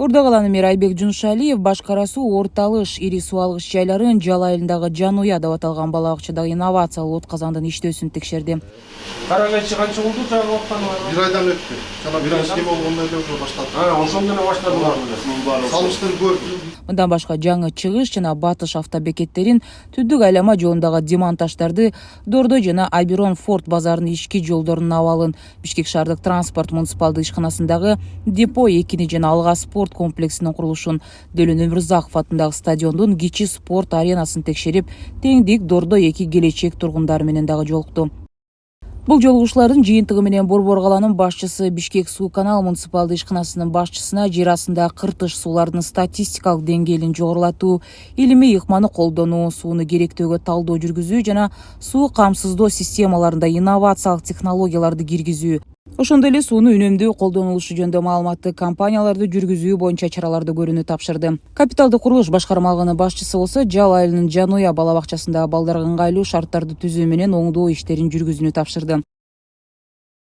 Ордо каланы мери Айбек Жуншалиев башкара суу орто алыш ири суу алгыч жайларын Жал айылындагы Жануя деп аталган бала бакчадагы инновациялык отказандын иштөөсүн текшерди. Карагайчы канча болду жаңы оттануу? Bir aydan öttü. Sana bir aydan болгондон эле баштады. Ошондон эле баштадыңар. Салыштырып көрдүм. Мындан башка жаңы чыгыш жана батыш автобекеттерин, түздүк айлама жолундагы демонтаждарды, Дордо жана Аберон Форт базарынын ички жолдорунун абалын, Бишкек шаардык транспорт муниципалдык ишканасындагы депо 2 жана Алга спорт комплексинин курулушун, Дөлөн Өмүрзаков атындагы стадиондун кичи спорт аренасын текшерип, теңдик Дордо 2 келечек тургундары менен дагы жолукту. Бул жолугушуулардын жыйынтыгы менен Борбор каланын башчысы Бишкек суу канал муниципалдык ишканасынын башчысына жер астындагы кыртыш суулардын статистикалык деңгээлин жогорулатуу, илимий ыкманы колдонуу, сууну керектөөгө талдоо жүргүзүү жана суу камсыздоо системаларында инновациялык технологияларды киргизүү, ошондой эле сууну үнөмдөө колдонулушу жөнүндө маалыматтык кампанияларды жүргүзүү боюнча чараларды көрүүнү тапшырды. Капиталдык курулуш башкармалыгынын башчысы болсо Жал айылынын Жануя бала бакчасындагы балдарга ыңгайлуу шарттарды түзүү менен оңдоо иштерин жүргүзүүнү тапшырды.